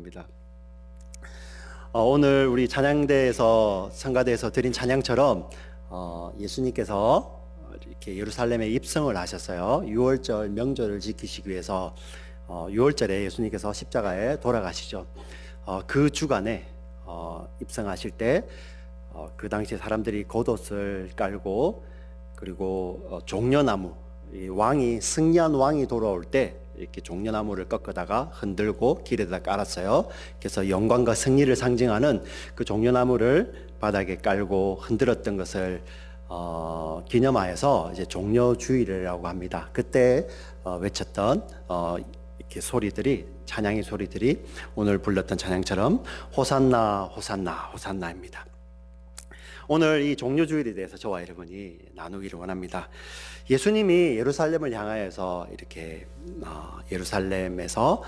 감사합니다. 오늘 우리 찬양대에서 성가대에서 드린 찬양처럼 예수님께서 이렇게 예루살렘에 입성을 하셨어요. 6월절 명절을 지키시기 위해서 6월절에 예수님께서 십자가에 돌아가시죠. 그 주간에 입성하실 때 그 당시 사람들이 겉옷을 깔고 그리고 종려나무, 이 왕이 승리한 왕이 돌아올 때 이렇게 종려나무를 꺾어다가 흔들고 길에다 깔았어요. 그래서 영광과 승리를 상징하는 그 종려나무를 바닥에 깔고 흔들었던 것을 기념하여서 이제 종려주일이라고 합니다. 그때 외쳤던 이렇게 소리들이, 찬양의 소리들이 오늘 불렀던 찬양처럼 호산나 호산나 호산나입니다. 오늘 이 종려주일에 대해서 저와 여러분이 나누기를 원합니다. 예수님이 예루살렘을 향하여서 이렇게 예루살렘에서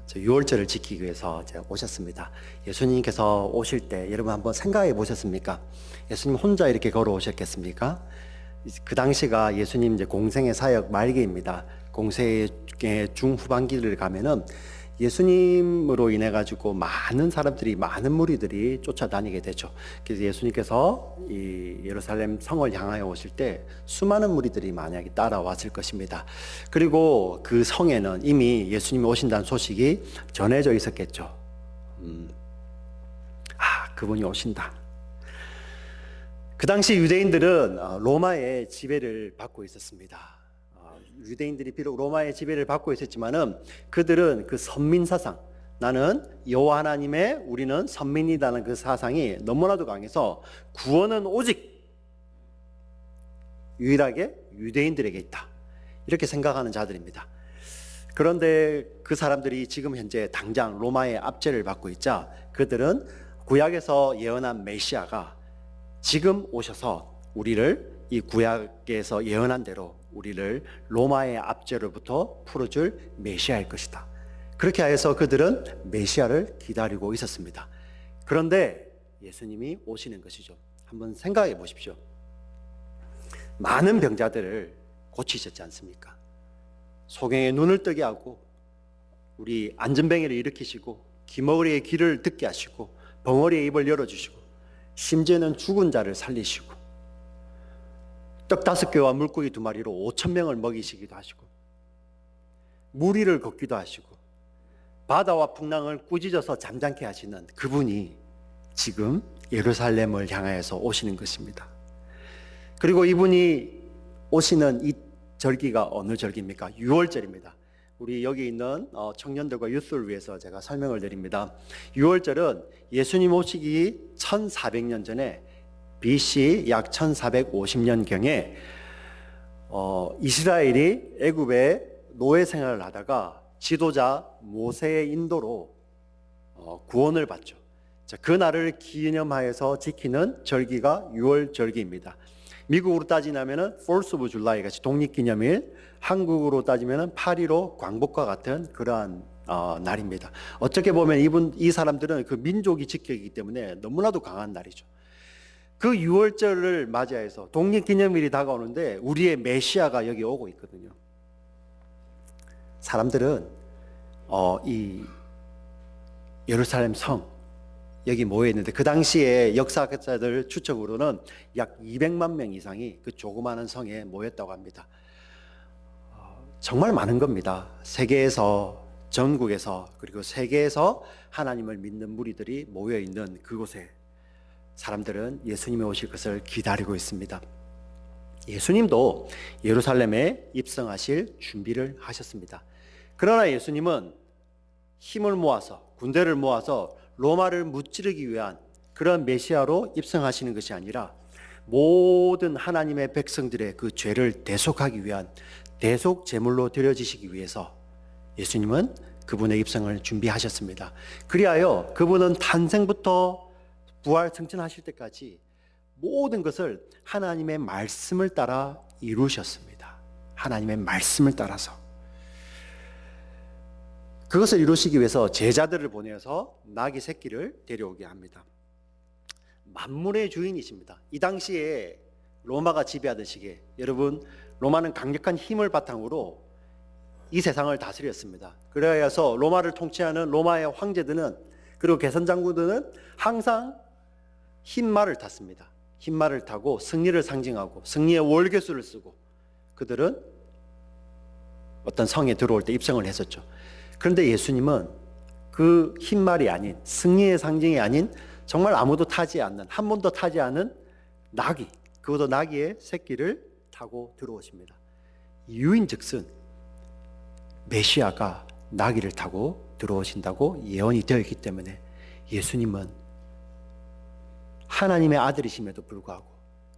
6월절을 지키기 위해서 오셨습니다. 예수님께서 오실 때 여러분 한번 생각해 보셨습니까? 예수님 혼자 이렇게 걸어오셨겠습니까? 그 당시가 예수님 이제 공생의 사역 말기입니다. 공생의 중후반기를 가면은 예수님으로 인해 가지고 많은 사람들이, 많은 무리들이 쫓아다니게 되죠. 그래서 예수님께서 이 예루살렘 성을 향하여 오실 때 수많은 무리들이 만약에 따라왔을 것입니다. 그리고 그 성에는 이미 예수님이 오신다는 소식이 전해져 있었겠죠. 그분이 오신다. 그 당시 유대인들은 로마의 지배를 받고 있었습니다. 유대인들이 비록 로마의 지배를 받고 있었지만은 그들은 그 선민 사상, 나는 여호와 하나님의, 우리는 선민이라는 그 사상이 너무나도 강해서 구원은 오직 유일하게 유대인들에게 있다, 이렇게 생각하는 자들입니다. 그런데 그 사람들이 지금 현재 당장 로마의 압제를 받고 있자 그들은 구약에서 예언한 메시아가 지금 오셔서 우리를 이 구약에서 예언한 대로 우리를 로마의 압제로부터 풀어줄 메시아일 것이다, 그렇게 해서 그들은 메시아를 기다리고 있었습니다. 그런데 예수님이 오시는 것이죠. 한번 생각해 보십시오. 많은 병자들을 고치셨지 않습니까? 소경의 눈을 뜨게 하고, 우리 안전뱅이를 일으키시고, 기머리의 귀를 듣게 하시고, 벙어리의 입을 열어주시고, 심지어는 죽은 자를 살리시고, 떡 5개와 물고기 2마리로 5,000명을 먹이시기도 하시고, 무리를 걷기도 하시고, 바다와 풍랑을 꾸짖어서 잠잠케 하시는 그분이 지금 예루살렘을 향하여서 오시는 것입니다. 그리고 이분이 오시는 이 절기가 어느 절기입니까? 6월절입니다. 우리 여기 있는 청년들과 유스를 위해서 제가 설명을 드립니다. 6월절은 예수님 오시기 1400년 전에 BC 약 1450년경에 이스라엘이 애굽에 노예 생활을 하다가 지도자 모세의 인도로 구원을 받죠. 자, 그 날을 기념하여서 지키는 절기가 6월절기입니다. 미국으로 따지면 4th of July 같이 독립기념일, 한국으로 따지면 8.15 광복과 같은 그러한 날입니다. 어떻게 보면 이 사람들은 그 민족이 지키기 때문에 너무나도 강한 날이죠. 그 6월절을 맞이해서 독립기념일이 다가오는데 우리의 메시아가 여기 오고 있거든요. 사람들은 이 예루살렘 성 여기 모여 있는데, 그 당시에 역사학자들 추측으로는 약 200만 명 이상이 그 조그마한 성에 모였다고 합니다. 정말 많은 겁니다. 세계에서, 전국에서, 그리고 세계에서 하나님을 믿는 무리들이 모여 있는 그곳에 사람들은 예수님이 오실 것을 기다리고 있습니다. 예수님도 예루살렘에 입성하실 준비를 하셨습니다. 그러나 예수님은 힘을 모아서, 군대를 모아서 로마를 무찌르기 위한 그런 메시아로 입성하시는 것이 아니라 모든 하나님의 백성들의 그 죄를 대속하기 위한 대속 제물로 드려지시기 위해서 예수님은 그분의 입성을 준비하셨습니다. 그리하여 그분은 탄생부터 부활 승천하실 때까지 모든 것을 하나님의 말씀을 따라 이루셨습니다. 하나님의 말씀을 따라서. 그것을 이루시기 위해서 제자들을 보내서 나귀 새끼를 데려오게 합니다. 만물의 주인이십니다. 이 당시에 로마가 지배하던 시기에, 여러분, 로마는 강력한 힘을 바탕으로 이 세상을 다스렸습니다. 그래서 로마를 통치하는 로마의 황제들은, 그리고 개선장군들은 항상 흰 말을 탔습니다. 흰 말을 타고 승리를 상징하고 승리의 월계수를 쓰고 그들은 어떤 성에 들어올 때 입성을 했었죠. 그런데 예수님은 그 흰 말이 아닌, 승리의 상징이 아닌, 정말 아무도 타지 않는, 한 번도 타지 않은 나귀, 그것도 나귀의 새끼를 타고 들어오십니다. 유인즉슨 메시아가 나귀를 타고 들어오신다고 예언이 되어 있기 때문에 예수님은 하나님의 아들이심에도 불구하고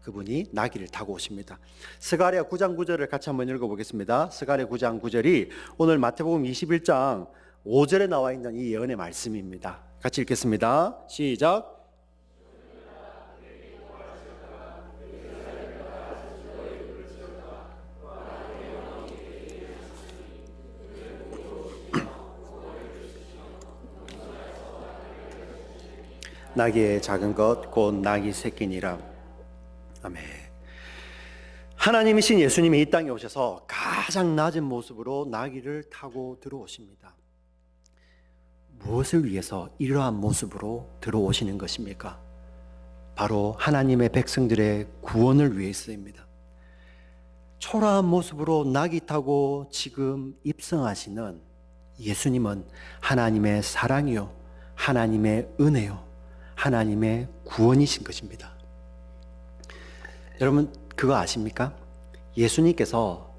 그분이 나귀를 타고 오십니다. 스가랴 9장 9절을 같이 한번 읽어보겠습니다. 스가랴 9장 9절이 오늘 마태복음 21장 5절에 나와 있는 이 예언의 말씀입니다. 같이 읽겠습니다. 시작. 나귀의 작은 것 곧 나귀 새끼니라. 아멘. 하나님이신 예수님이 이 땅에 오셔서 가장 낮은 모습으로 나귀를 타고 들어오십니다. 무엇을 위해서 이러한 모습으로 들어오시는 것입니까? 바로 하나님의 백성들의 구원을 위해서입니다. 초라한 모습으로 나귀 타고 지금 입성하시는 예수님은 하나님의 사랑이요, 하나님의 은혜요, 하나님의 구원이신 것입니다. 여러분 그거 아십니까? 예수님께서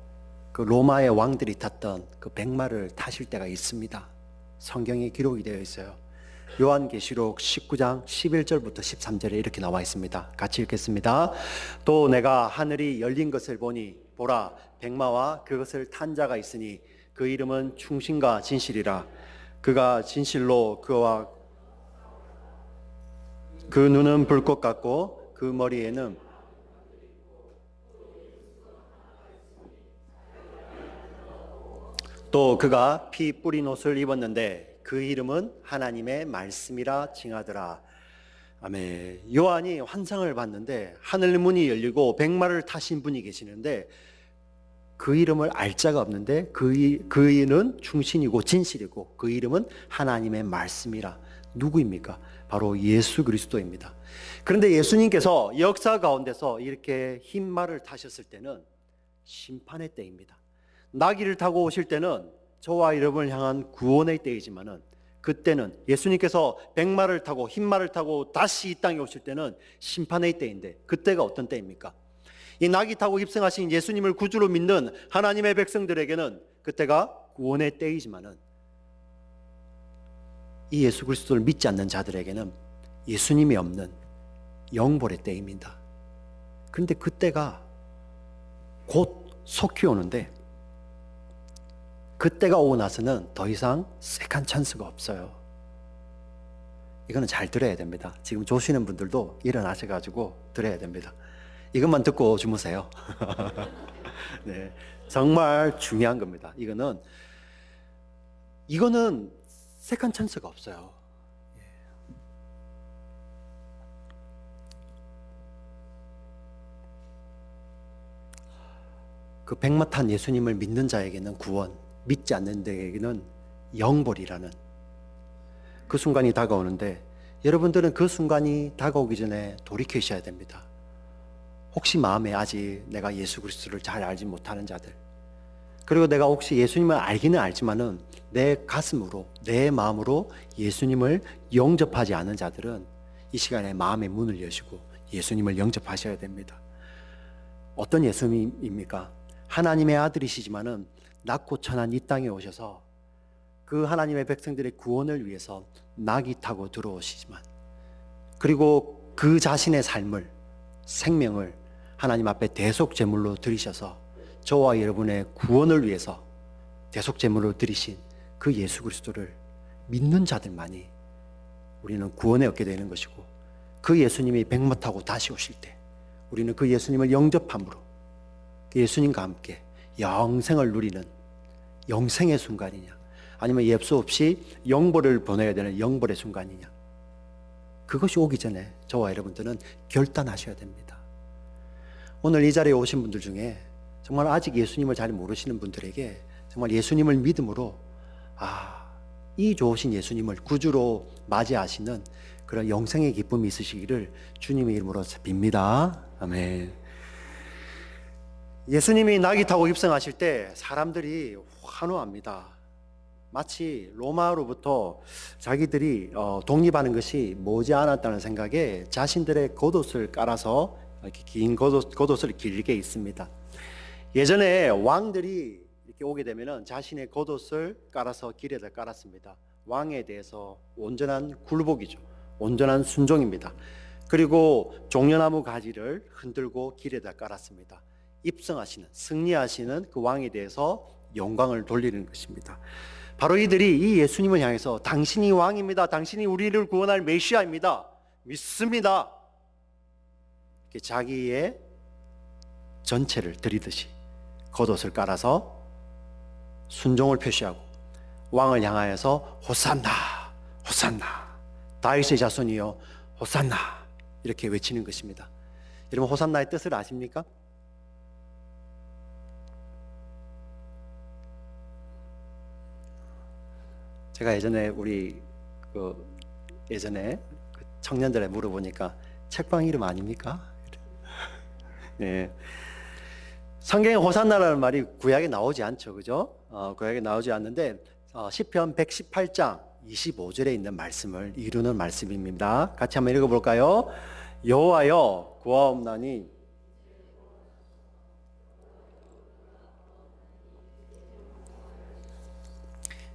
그 로마의 왕들이 탔던 그 백마를 타실 때가 있습니다. 성경에 기록이 되어 있어요. 요한계시록 19장 11절부터 13절에 이렇게 나와 있습니다. 같이 읽겠습니다. 또 내가 하늘이 열린 것을 보니 보라, 백마와 그것을 탄 자가 있으니 그 이름은 충신과 진실이라. 그가 진실로 그와 그 눈은 불꽃 같고 그 머리에는 또 그가 피 뿌린 옷을 입었는데 그 이름은 하나님의 말씀이라 칭하더라. 아멘. 요한이 환상을 봤는데 하늘 문이 열리고 백마를 타신 분이 계시는데 그 이름을 알 자가 없는데 그 이는 충신이고 진실이고 그 이름은 하나님의 말씀이라. 누구입니까? 바로 예수 그리스도입니다. 그런데 예수님께서 역사 가운데서 이렇게 흰 말을 타셨을 때는 심판의 때입니다. 나귀를 타고 오실 때는 저와 여러분을 향한 구원의 때이지만은 그때는 예수님께서 백마를 타고 흰 말을 타고 다시 이 땅에 오실 때는 심판의 때인데 그때가 어떤 때입니까? 이 나귀 타고 입성하신 예수님을 구주로 믿는 하나님의 백성들에게는 그때가 구원의 때이지만은 이 예수 그리스도를 믿지 않는 자들에게는 예수님이 없는 영벌의 때입니다. 그런데 그때가 곧 속히 오는데 그때가 오고 나서는 더 이상 세컨 찬스가 없어요. 이거는 잘 들어야 됩니다. 지금 조시는 분들도 일어나셔가지고 들어야 됩니다. 이것만 듣고 주무세요. 네, 정말 중요한 겁니다. 이거는 세컨 찬스가 없어요. 그 백마 탄 예수님을 믿는 자에게는 구원, 믿지 않는 자에게는 영벌이라는 그 순간이 다가오는데 여러분들은 그 순간이 다가오기 전에 돌이키셔야 됩니다. 혹시 마음에 아직 내가 예수 그리스도를 잘 알지 못하는 자들, 그리고 내가 혹시 예수님을 알기는 알지만은 내 가슴으로, 내 마음으로 예수님을 영접하지 않은 자들은 이 시간에 마음의 문을 여시고 예수님을 영접하셔야 됩니다. 어떤 예수님입니까? 하나님의 아들이시지만은 낮고 천한 이 땅에 오셔서 그 하나님의 백성들의 구원을 위해서 나귀 타고 들어오시지만, 그리고 그 자신의 삶을, 생명을 하나님 앞에 대속 제물로 드리셔서 저와 여러분의 구원을 위해서 대속 제물로 드리신 그 예수 그리스도를 믿는 자들만이 우리는 구원에 얻게 되는 것이고, 그 예수님이 백마 타고 다시 오실 때 우리는 그 예수님을 영접함으로 그 예수님과 함께 영생을 누리는 영생의 순간이냐, 아니면 예수 없이 영벌을 보내야 되는 영벌의 순간이냐, 그것이 오기 전에 저와 여러분들은 결단하셔야 됩니다. 오늘 이 자리에 오신 분들 중에 정말 아직 예수님을 잘 모르시는 분들에게 정말 예수님을 믿음으로 이 좋으신 예수님을 구주로 맞이하시는 그런 영생의 기쁨이 있으시기를 주님의 이름으로 빕니다. 아멘. 예수님이 나귀 타고 입성하실 때 사람들이 환호합니다. 마치 로마로부터 자기들이 독립하는 것이 머지않았다는 생각에 자신들의 겉옷을 깔아서 이렇게 긴 겉옷을 길게 입습니다. 예전에 왕들이 이렇게 오게 되면은 자신의 겉옷을 깔아서 길에다 깔았습니다. 왕에 대해서 온전한 굴복이죠. 온전한 순종입니다. 그리고 종려나무 가지를 흔들고 길에다 깔았습니다. 입성하시는, 승리하시는 그 왕에 대해서 영광을 돌리는 것입니다. 바로 이들이 이 예수님을 향해서 당신이 왕입니다. 당신이 우리를 구원할 메시아입니다. 믿습니다. 이렇게 자기의 전체를 드리듯이 겉옷을 깔아서 순종을 표시하고 왕을 향하여서 호산나 호산나 다윗의 자손이여 호산나 이렇게 외치는 것입니다. 여러분 호산나의 뜻을 아십니까? 제가 예전에 예전에 청년들에 물어보니까 책방 이름 아닙니까? 네. 성경에 호산나라는 말이 구약에 나오지 않죠, 그죠? 구약에 나오지 않는데 시편 118장 25절에 있는 말씀을 이루는 말씀입니다. 같이 한번 읽어볼까요? 여호와여 구하옵나니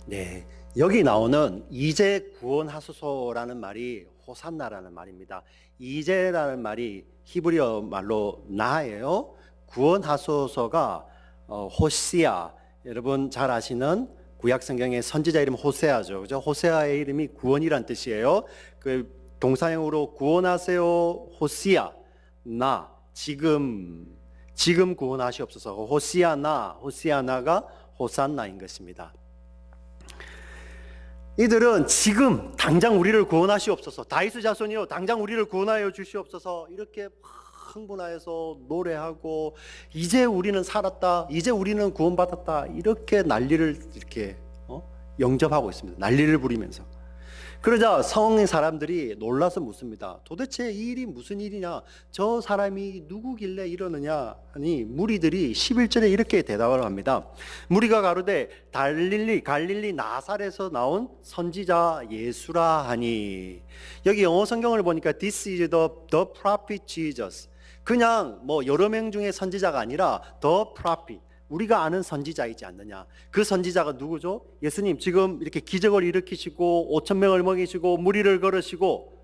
네, 여기 나오는 이제 구원하소서라는 말이 호산나라는 말입니다. 이제라는 말이 히브리어 말로 나예요. 구원하소서가 호시아, 여러분 잘 아시는 구약 성경의 선지자 이름 호세아죠. 그죠? 호세아의 이름이 구원이란 뜻이에요. 그 동사형으로 구원하세요. 호시아, 나, 지금 구원하시옵소서. 호시아나가 호산나인 것입니다. 이들은 지금 당장 우리를 구원하시옵소서, 다윗의 자손이여 당장 우리를 구원하여 주시옵소서 이렇게 흥분하여서 노래하고 이제 우리는 살았다, 이제 우리는 구원받았다 이렇게 난리를 이렇게 영접하고 있습니다. 난리를 부리면서. 그러자 성의 사람들이 놀라서 묻습니다. 도대체 이 일이 무슨 일이냐? 저 사람이 누구길래 이러느냐? 하니 무리들이 11절에 이렇게 대답을 합니다. 무리가 가로되 갈릴리 나사렛에서 나온 선지자 예수라 하니. 여기 영어 성경을 보니까 This is the prophet Jesus. 그냥 여러 명 중에 선지자가 아니라 the prophet, 우리가 아는 선지자이지 않느냐. 그 선지자가 누구죠? 예수님 지금 이렇게 기적을 일으키시고 5천 명을 먹이시고 무리를 걸으시고,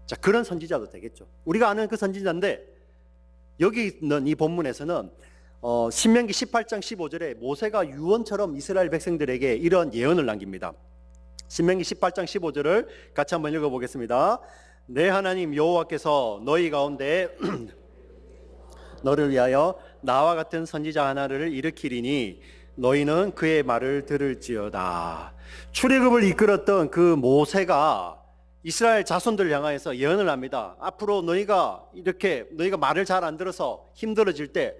자 그런 선지자도 되겠죠. 우리가 아는 그 선지자인데 여기 있는 이 본문에서는 신명기 18장 15절에 모세가 유언처럼 이스라엘 백성들에게 이런 예언을 남깁니다. 신명기 18장 15절을 같이 한번 읽어보겠습니다. 내 하나님 여호와께서 너희 가운데 너를 위하여 나와 같은 선지자 하나를 일으키리니 너희는 그의 말을 들을지어다. 출애굽을 이끌었던 그 모세가 이스라엘 자손들 향하여서 예언을 합니다. 앞으로 너희가 말을 잘 안 들어서 힘들어질 때,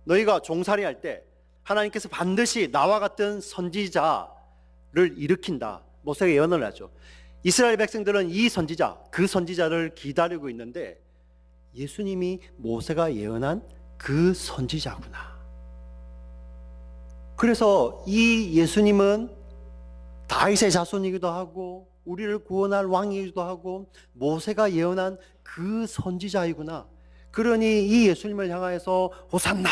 너희가 종살이할 때 하나님께서 반드시 나와 같은 선지자를 일으킨다. 모세가 예언을 하죠. 이스라엘 백성들은 이 선지자, 그 선지자를 기다리고 있는데 예수님이 모세가 예언한 그 선지자구나. 그래서 이 예수님은 다윗의 자손이기도 하고 우리를 구원할 왕이기도 하고 모세가 예언한 그 선지자이구나. 그러니 이 예수님을 향하여서 호산나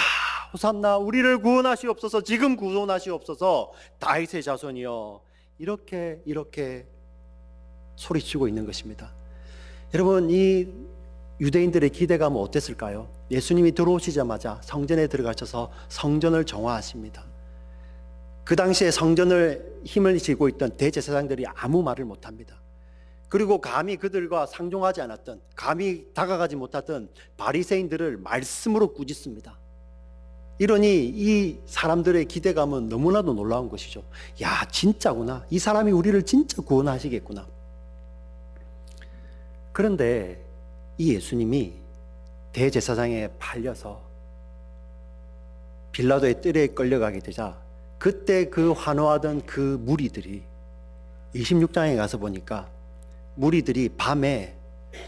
호산나 우리를 구원하시옵소서, 지금 구원하시옵소서, 다윗의 자손이여 이렇게 소리치고 있는 것입니다. 여러분 이 유대인들의 기대감은 어땠을까요? 예수님이 들어오시자마자 성전에 들어가셔서 성전을 정화하십니다. 그 당시에 성전을 힘을 쥐고 있던 대제사장들이 아무 말을 못합니다. 그리고 감히 그들과 상종하지 않았던, 감히 다가가지 못했던 바리새인들을 말씀으로 꾸짖습니다. 이러니 이 사람들의 기대감은 너무나도 놀라운 것이죠. 야 진짜구나, 이 사람이 우리를 진짜 구원하시겠구나. 그런데 이 예수님이 대제사장에 팔려서 빌라도의 뜰에 끌려가게 되자 그때 그 환호하던 그 무리들이 26장에 가서 보니까 무리들이 밤에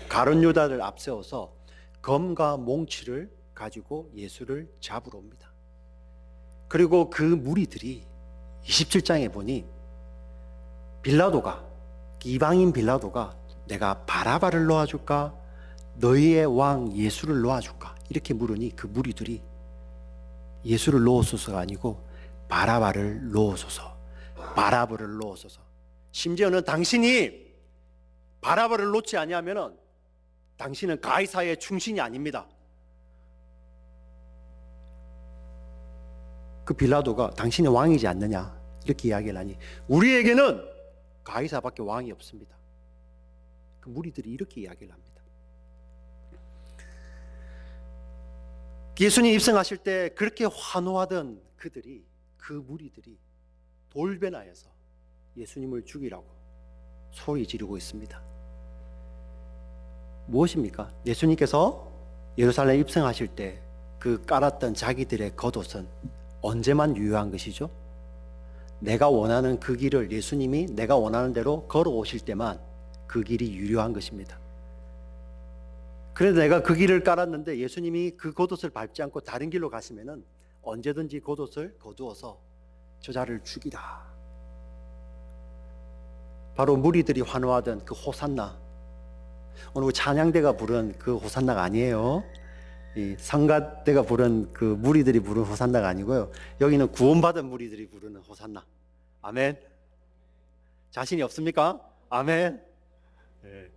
가룟 유다를 앞세워서 검과 몽치를 가지고 예수를 잡으러 옵니다. 그리고 그 무리들이 27장에 보니 빌라도가, 이방인 빌라도가 내가 바라바를 놓아줄까? 너희의 왕 예수를 놓아줄까? 이렇게 물으니 그 무리들이 예수를 놓으소서가 아니고 바라바를 놓으소서, 바라바를 놓으소서. 심지어는 당신이 바라바를 놓지 아니하면은 당신은 가이사의 충신이 아닙니다. 그 빌라도가 당신이 왕이지 않느냐 이렇게 이야기를 하니 우리에게는 가이사밖에 왕이 없습니다. 그 무리들이 이렇게 이야기를 합니다. 예수님 입성하실 때 그렇게 환호하던 그들이, 그 무리들이 돌변하여서 예수님을 죽이라고 소리 지르고 있습니다. 무엇입니까? 예수님께서 예루살렘 입성하실 때 그 깔았던 자기들의 겉옷은 언제만 유효한 것이죠? 내가 원하는 그 길을 예수님이 내가 원하는 대로 걸어오실 때만 그 길이 유효한 것입니다. 그래서 내가 그 길을 깔았는데 예수님이 그 겉옷을 밟지 않고 다른 길로 가시면은 언제든지 겉옷을 거두어서 저자를 죽이라. 바로 무리들이 환호하던 그 호산나, 오늘 찬양대가 부른 그 호산나가 아니에요. 이 성가대가 부른 그 무리들이 부른 호산나가 아니고요. 여기는 구원받은 무리들이 부르는 호산나. 아멘. 자신이 없습니까? 아멘. 네.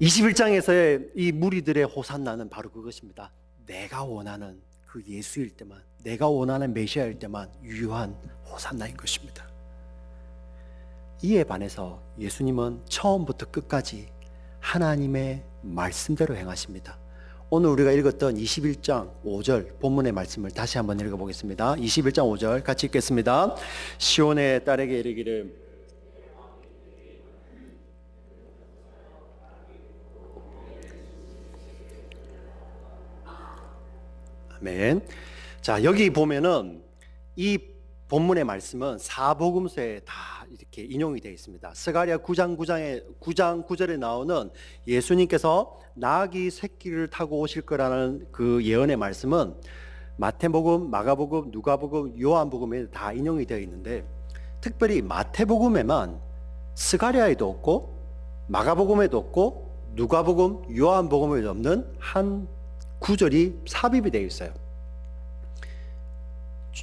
21장에서의 이 무리들의 호산나는 바로 그것입니다. 내가 원하는 그 예수일 때만, 내가 원하는 메시아일 때만 유효한 호산나인 것입니다. 이에 반해서 예수님은 처음부터 끝까지 하나님의 말씀대로 행하십니다. 오늘 우리가 읽었던 21장 5절 본문의 말씀을 다시 한번 읽어보겠습니다. 21장 5절 같이 읽겠습니다. 시온의 딸에게 이르기를 아멘. 자, 여기 보면은 이 본문의 말씀은 사복음서에 다 이렇게 인용이 되어 있습니다. 스가랴 9장 9절에 나오는 예수님께서 나귀 새끼를 타고 오실 거라는 그 예언의 말씀은 마태복음, 마가복음, 누가복음, 요한복음에 다 인용이 되어 있는데 특별히 마태복음에만 스가랴에도 없고 마가복음에도 없고 누가복음, 요한복음에도 없는 한 구절이 삽입이 되어 있어요.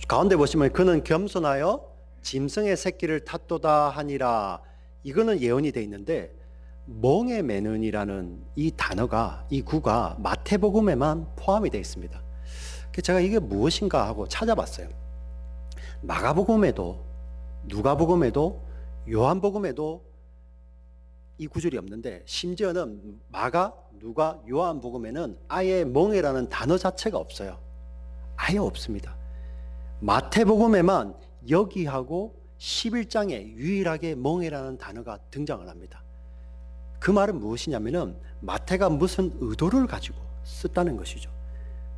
가운데 보시면 그는 겸손하여 짐승의 새끼를 탔도다 하니라. 이거는 예언이 되어 있는데 멍에 매는이라는 이 단어가, 이 구가 마태복음에만 포함이 되어 있습니다. 제가 이게 무엇인가 하고 찾아봤어요. 마가복음에도 누가복음에도 요한복음에도 이 구절이 없는데 심지어는 마가, 누가, 요한복음에는 아예 멍에라는 단어 자체가 없어요. 아예 없습니다. 마태복음에만 여기하고 11장에 유일하게 멍에라는 단어가 등장을 합니다. 그 말은 무엇이냐면은 마태가 무슨 의도를 가지고 썼다는 것이죠.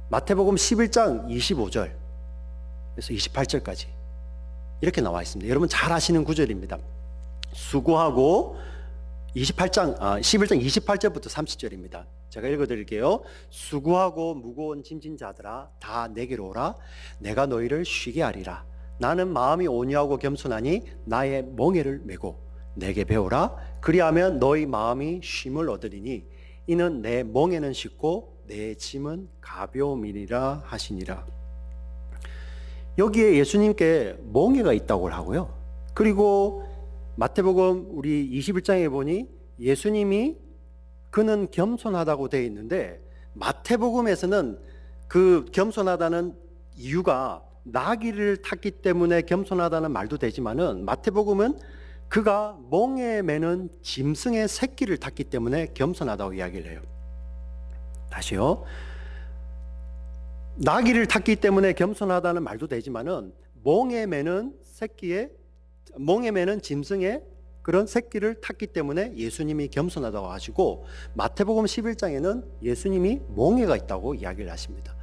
마태복음 11장 25절에서 28절까지 이렇게 나와 있습니다. 여러분 잘 아시는 구절입니다. 수고하고 11장 28절부터 30절입니다. 제가 읽어드릴게요. 수고하고 무거운 짐진 자들아 다 내게로 오라. 내가 너희를 쉬게 하리라. 나는 마음이 온유하고 겸손하니 나의 멍에를 메고 내게 배우라. 그리하면 너희 마음이 쉼을 얻으리니 이는 내 멍에는 쉽고 내 짐은 가벼움이니라 하시니라. 여기에 예수님께 멍에가 있다고 하고요. 그리고 마태복음 우리 21장에 보니 예수님이 그는 겸손하다고 되어 있는데 마태복음에서는 그 겸손하다는 이유가 나귀를 탔기 때문에 겸손하다는 말도 되지만은 마태복음은 그가 멍에 매는 짐승의 새끼를 탔기 때문에 겸손하다고 이야기를 해요. 다시요. 나귀를 탔기 때문에 겸손하다는 말도 되지만은 멍에 매는 짐승의 그런 새끼를 탔기 때문에 예수님이 겸손하다고 하시고 마태복음 11장에는 예수님이 멍에가 있다고 이야기를 하십니다.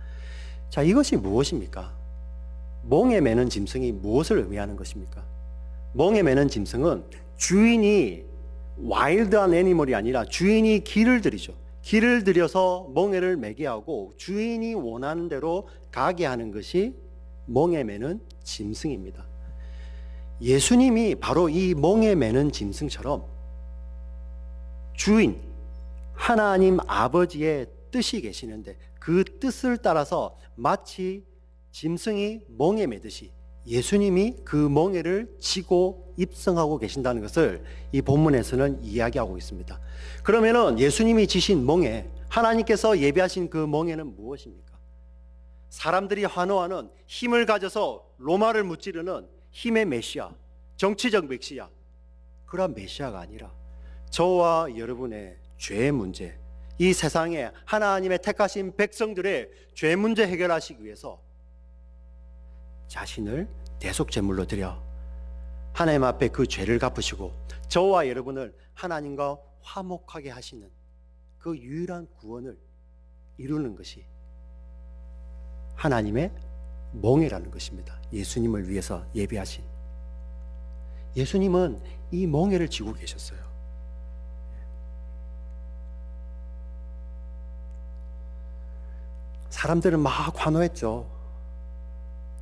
자, 이것이 무엇입니까? 멍에 매는 짐승이 무엇을 의미하는 것입니까? 멍에 매는 짐승은 주인이 와일드한 애니멀이 아니라 주인이 길을 들이죠. 길을 들여서 멍에를 매게 하고 주인이 원하는 대로 가게 하는 것이 멍에 매는 짐승입니다. 예수님이 바로 이 멍에 매는 짐승처럼 주인 하나님 아버지의 뜻이 계시는데 그 뜻을 따라서 마치 짐승이 멍에 매듯이 예수님이 그 멍에를 지고 입성하고 계신다는 것을 이 본문에서는 이야기하고 있습니다. 그러면은 예수님이 지신 멍에, 하나님께서 예비하신 그 멍에는 무엇입니까? 사람들이 환호하는 힘을 가져서 로마를 무찌르는 힘의 메시아, 정치적 메시아, 그런 메시아가 아니라 저와 여러분의 죄의 문제, 이 세상에 하나님의 택하신 백성들의 죄 문제 해결하시기 위해서 자신을 대속제물로 드려 하나님 앞에 그 죄를 갚으시고 저와 여러분을 하나님과 화목하게 하시는 그 유일한 구원을 이루는 것이 하나님의 멍에라는 것입니다. 예수님을 위해서 예비하신. 예수님은 이 멍에를 지고 계셨어요. 사람들은 막 환호했죠.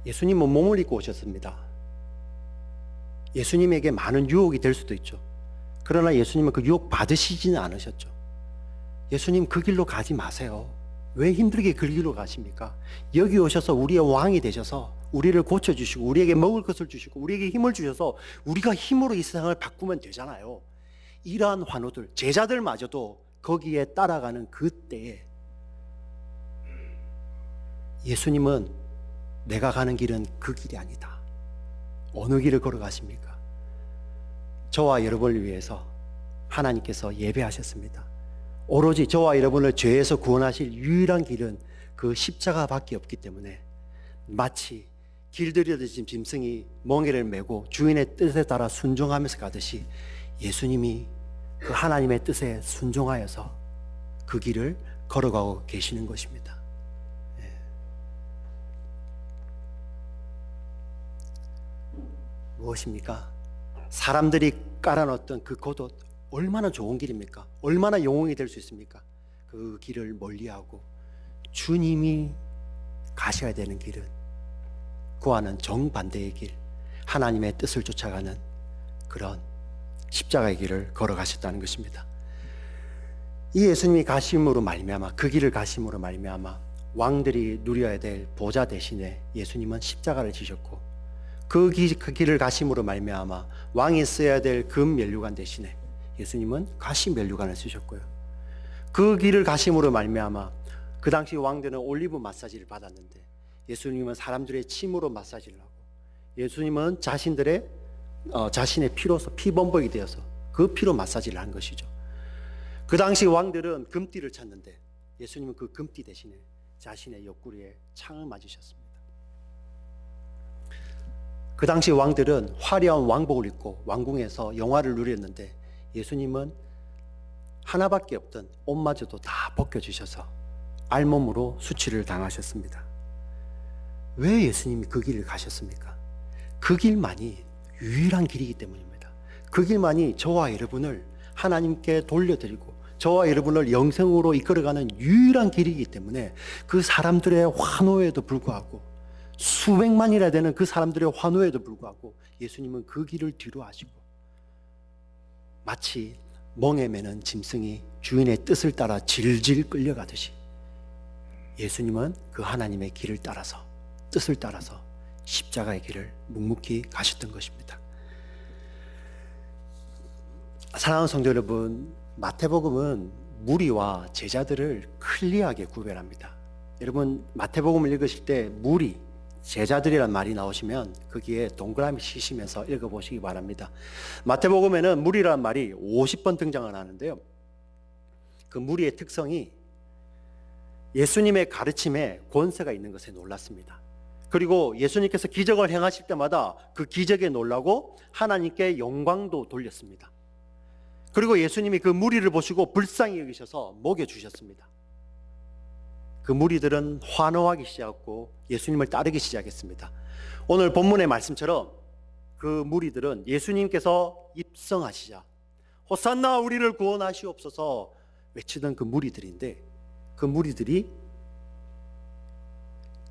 예수님은 몸을 입고 오셨습니다. 예수님에게 많은 유혹이 될 수도 있죠. 그러나 예수님은 그 유혹 받으시지는 않으셨죠. 예수님 그 길로 가지 마세요. 왜 힘들게 그 길로 가십니까? 여기 오셔서 우리의 왕이 되셔서 우리를 고쳐주시고 우리에게 먹을 것을 주시고 우리에게 힘을 주셔서 우리가 힘으로 이 세상을 바꾸면 되잖아요. 이러한 환호들, 제자들마저도 거기에 따라가는 그때에 예수님은 내가 가는 길은 그 길이 아니다. 어느 길을 걸어가십니까? 저와 여러분을 위해서 하나님께서 예배하셨습니다. 오로지 저와 여러분을 죄에서 구원하실 유일한 길은 그 십자가밖에 없기 때문에 마치 길들여진 짐승이 멍에를 메고 주인의 뜻에 따라 순종하면서 가듯이 예수님이 그 하나님의 뜻에 순종하여서 그 길을 걸어가고 계시는 것입니다. 무엇입니까? 사람들이 깔아놓았던 그 겉옷 얼마나 좋은 길입니까? 얼마나 영웅이 될 수 있습니까? 그 길을 멀리하고 주님이 가셔야 되는 길은 그와는 정반대의 길, 하나님의 뜻을 쫓아가는 그런 십자가의 길을 걸어가셨다는 것입니다. 이 예수님이 가심으로 말미암아, 그 길을 가심으로 말미암아 왕들이 누려야 될 보좌 대신에 예수님은 십자가를 지셨고 그 길을 가심으로 말미암아 왕이 써야 될 금 면류관 대신에 예수님은 가시 면류관을 쓰셨고요. 그 길을 가심으로 말미암아 그 당시 왕들은 올리브 마사지를 받았는데 예수님은 사람들의 침으로 마사지를 하고 예수님은 자신의 피로서 피범벅이 되어서 그 피로 마사지를 한 것이죠. 그 당시 왕들은 금띠를 찾는데 예수님은 그 금띠 대신에 자신의 옆구리에 창을 맞으셨습니다. 그 당시 왕들은 화려한 왕복을 입고 왕궁에서 영화를 누렸는데 예수님은 하나밖에 없던 옷마저도 다 벗겨주셔서 알몸으로 수치를 당하셨습니다. 왜 예수님이 그 길을 가셨습니까? 그 길만이 유일한 길이기 때문입니다. 그 길만이 저와 여러분을 하나님께 돌려드리고 저와 여러분을 영생으로 이끌어가는 유일한 길이기 때문에 그 사람들의 환호에도 불구하고 수백만이나 되는 그 사람들의 환호에도 불구하고 예수님은 그 길을 뒤로 하시고 마치 멍에 매는 짐승이 주인의 뜻을 따라 질질 끌려가듯이 예수님은 그 하나님의 길을 따라서 뜻을 따라서 십자가의 길을 묵묵히 가셨던 것입니다. 사랑하는 성도 여러분, 마태복음은 무리와 제자들을 클리어하게 구별합니다. 여러분 마태복음을 읽으실 때 무리, 제자들이란 말이 나오시면 거기에 동그라미 치시면서 읽어보시기 바랍니다. 마태복음에는 무리란 말이 50번 등장을 하는데요. 그 무리의 특성이 예수님의 가르침에 권세가 있는 것에 놀랐습니다. 그리고 예수님께서 기적을 행하실 때마다 그 기적에 놀라고 하나님께 영광도 돌렸습니다. 그리고 예수님이 그 무리를 보시고 불쌍히 여기셔서 먹여주셨습니다. 그 무리들은 환호하기 시작했고 예수님을 따르기 시작했습니다. 오늘 본문의 말씀처럼 그 무리들은 예수님께서 입성하시자 호산나 우리를 구원하시옵소서 외치던 그 무리들인데, 그 무리들이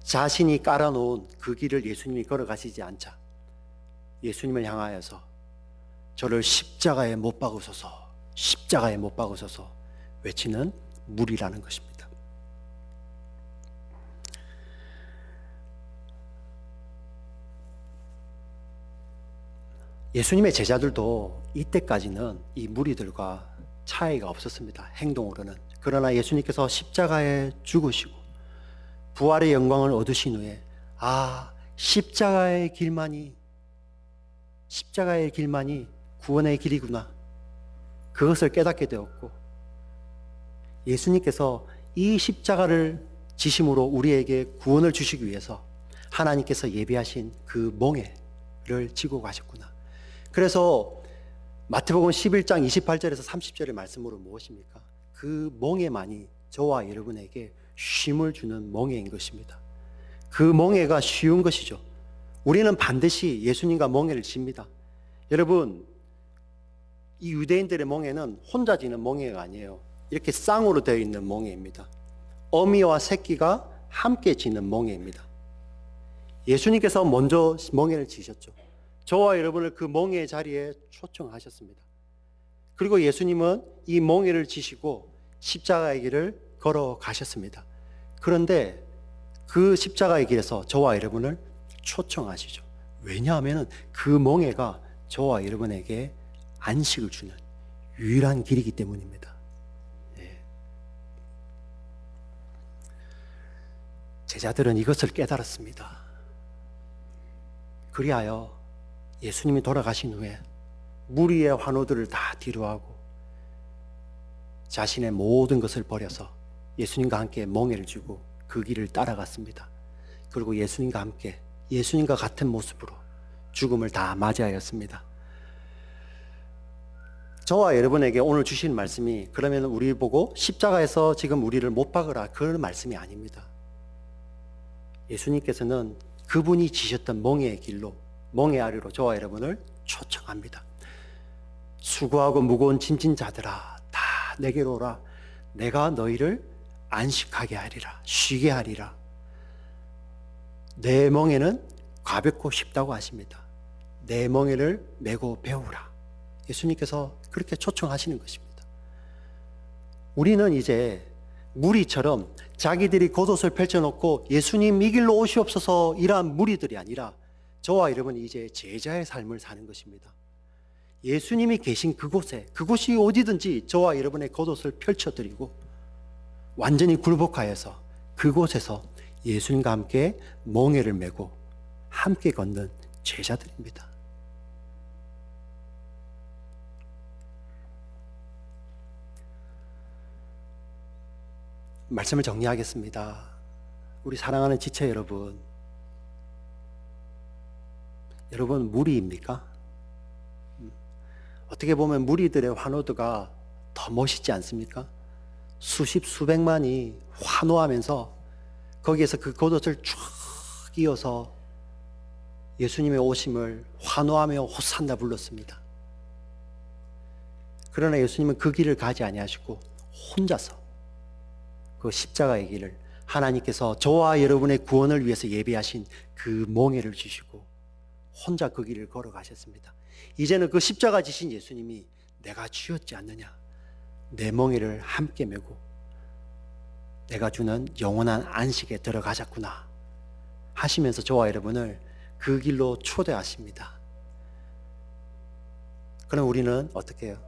자신이 깔아놓은 그 길을 예수님이 걸어가시지 않자 예수님을 향하여서 저를 십자가에 못 박으소서, 십자가에 못 박으소서 외치는 무리라는 것입니다. 예수님의 제자들도 이때까지는 이 무리들과 차이가 없었습니다. 행동으로는. 그러나 예수님께서 십자가에 죽으시고 부활의 영광을 얻으신 후에 십자가의 길만이 구원의 길이구나, 그것을 깨닫게 되었고, 예수님께서 이 십자가를 지심으로 우리에게 구원을 주시기 위해서 하나님께서 예비하신 그 멍에를 지고 가셨구나. 그래서 마태복음 11장 28절에서 30절의 말씀으로 무엇입니까? 그 멍에만이 저와 여러분에게 쉼을 주는 멍에인 것입니다. 그 멍에가 쉬운 것이죠. 우리는 반드시 예수님과 멍에를 집니다. 여러분, 이 유대인들의 멍에는 혼자 지는 멍에가 아니에요. 이렇게 쌍으로 되어 있는 멍에입니다. 어미와 새끼가 함께 지는 멍에입니다. 예수님께서 먼저 멍에를 지셨죠. 저와 여러분을 그 멍에의 자리에 초청하셨습니다. 그리고 예수님은 이 멍에를 지시고 십자가의 길을 걸어가셨습니다. 그런데 그 십자가의 길에서 저와 여러분을 초청하시죠. 왜냐하면 그 멍에가 저와 여러분에게 안식을 주는 유일한 길이기 때문입니다. 제자들은 이것을 깨달았습니다. 그리하여 예수님이 돌아가신 후에 무리의 환호들을 다 뒤로하고 자신의 모든 것을 버려서 예수님과 함께 멍에를 쥐고 그 길을 따라갔습니다. 그리고 예수님과 함께 예수님과 같은 모습으로 죽음을 다 맞이하였습니다. 저와 여러분에게 오늘 주신 말씀이 그러면 우리 보고 십자가에서 지금 우리를 못 박으라, 그런 말씀이 아닙니다. 예수님께서는 그분이 지셨던 멍에의 길로, 멍에 아래로 저와 여러분을 초청합니다. 수고하고 무거운 짐진 자들아 다 내게로 오라. 내가 너희를 안식하게 하리라, 쉬게 하리라. 내 멍에는 가볍고 쉽다고 하십니다. 내 멍에를 메고 배우라. 예수님께서 그렇게 초청하시는 것입니다. 우리는 이제 무리처럼 자기들이 겉옷을 펼쳐놓고 예수님 이 길로 오시옵소서 이러한 무리들이 아니라 저와 여러분이 이제 제자의 삶을 사는 것입니다. 예수님이 계신 그곳에, 그곳이 어디든지 저와 여러분의 겉옷을 펼쳐드리고 완전히 굴복하여서 그곳에서 예수님과 함께 멍에를 메고 함께 걷는 제자들입니다. 말씀을 정리하겠습니다. 우리 사랑하는 지체 여러분, 여러분 무리입니까? 어떻게 보면 무리들의 환호도가 더 멋있지 않습니까? 수십 수백만이 환호하면서 거기에서 그 겉옷을 쭉 이어서 예수님의 오심을 환호하며 호산나 불렀습니다. 그러나 예수님은 그 길을 가지 아니하시고 혼자서 그 십자가의 길을, 하나님께서 저와 여러분의 구원을 위해서 예비하신 그 멍에를 주시고 혼자 그 길을 걸어가셨습니다. 이제는 그 십자가 지신 예수님이 내가 쥐었지 않느냐, 내 멍에를 함께 메고 내가 주는 영원한 안식에 들어가셨구나 하시면서 저와 여러분을 그 길로 초대하십니다. 그럼 우리는 어떻게 해요?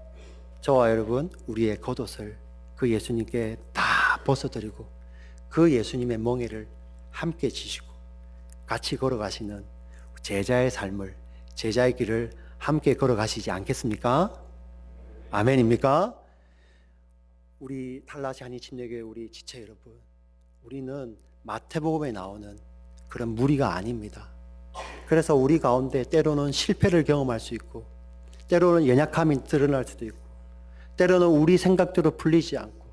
저와 여러분 우리의 겉옷을 그 예수님께 다 벗어드리고 그 예수님의 멍에를 함께 지시고 같이 걸어가시는 제자의 삶을, 제자의 길을 함께 걸어가시지 않겠습니까? 아멘입니까? 우리 탈라시 한인침례교회 우리 지체 여러분, 우리는 마태복음에 나오는 그런 무리가 아닙니다. 그래서 우리 가운데 때로는 실패를 경험할 수 있고 때로는 연약함이 드러날 수도 있고 때로는 우리 생각대로 풀리지 않고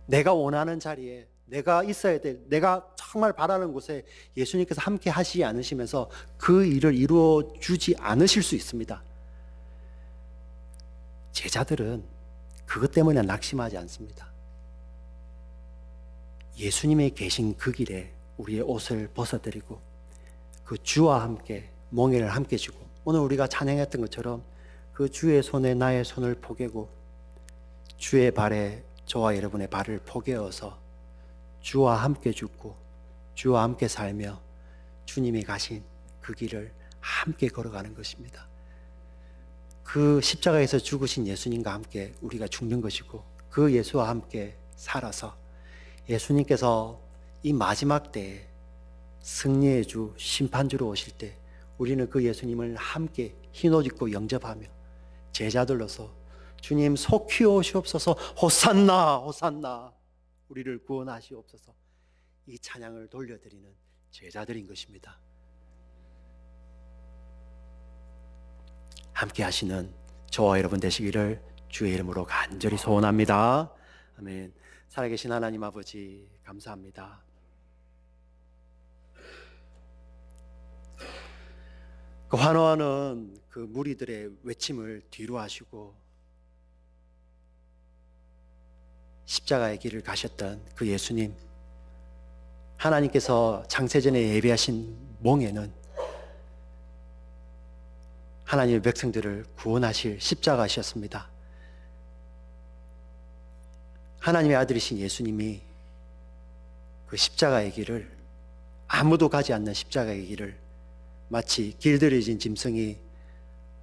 내가 원하는 자리에, 내가 있어야 될, 내가 정말 바라는 곳에 예수님께서 함께 하시지 않으시면서 그 일을 이루어 주지 않으실 수 있습니다. 제자들은 그것 때문에 낙심하지 않습니다. 예수님이 계신 그 길에 우리의 옷을 벗어드리고 그 주와 함께 멍에를 함께 주고, 오늘 우리가 찬양했던 것처럼 그 주의 손에 나의 손을 포개고 주의 발에 저와 여러분의 발을 포개어서 주와 함께 죽고 주와 함께 살며 주님이 가신 그 길을 함께 걸어가는 것입니다. 그 십자가에서 죽으신 예수님과 함께 우리가 죽는 것이고, 그 예수와 함께 살아서 예수님께서 이 마지막 때에 승리의 주, 심판주로 오실 때 우리는 그 예수님을 함께 흰옷 입고 영접하며 제자들로서 주님 속히 오시옵소서, 호산나 호산나 우리를 구원하시옵소서, 이 찬양을 돌려드리는 제자들인 것입니다. 함께 하시는 저와 여러분 되시기를 주의 이름으로 간절히 소원합니다. 아멘. 살아계신 하나님 아버지, 감사합니다. 그 환호하는 그 무리들의 외침을 뒤로 하시고 십자가의 길을 가셨던 그 예수님, 하나님께서 창세전에 예비하신 몽에는 하나님의 백성들을 구원하실 십자가셨습니다. 하나님의 아들이신 예수님이 그 십자가의 길을, 아무도 가지 않는 십자가의 길을 마치 길들여진 짐승이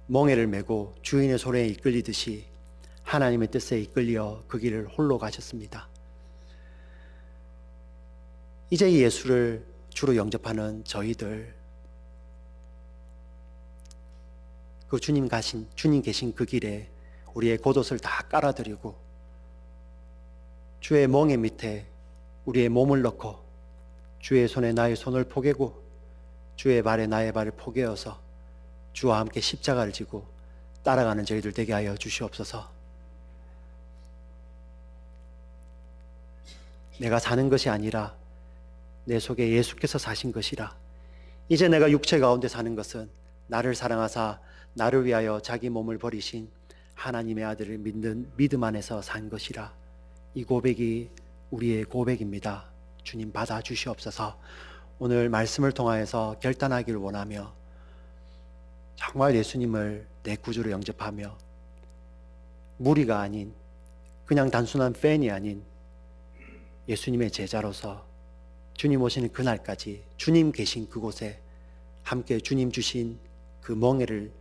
멍에를 메고 주인의 손에 이끌리듯이 하나님의 뜻에 이끌려 그 길을 홀로 가셨습니다. 이제 이 예수를 주로 영접하는 저희들, 그 주님 계신 그 길에 우리의 겉옷을 다 깔아드리고 주의 멍에 밑에 우리의 몸을 넣고 주의 손에 나의 손을 포개고 주의 발에 나의 발을 포개어서 주와 함께 십자가를 지고 따라가는 저희들 되게 하여 주시옵소서. 내가 사는 것이 아니라 내 속에 예수께서 사신 것이라. 이제 내가 육체 가운데 사는 것은 나를 사랑하사 나를 위하여 자기 몸을 버리신 하나님의 아들을 믿는 믿음 안에서 산 것이라. 이 고백이 우리의 고백입니다. 주님 받아 주시옵소서. 오늘 말씀을 통하여서 결단하기를 원하며 정말 예수님을 내 구주로 영접하며 무리가 아닌, 그냥 단순한 팬이 아닌 예수님의 제자로서 주님 오시는 그날까지 주님 계신 그곳에 함께 주님 주신 그 멍에를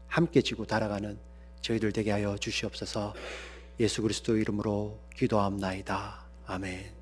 함께 지고 달아가는 저희들 되게 하여 주시옵소서. 예수 그리스도 이름으로 기도합나이다. 아멘.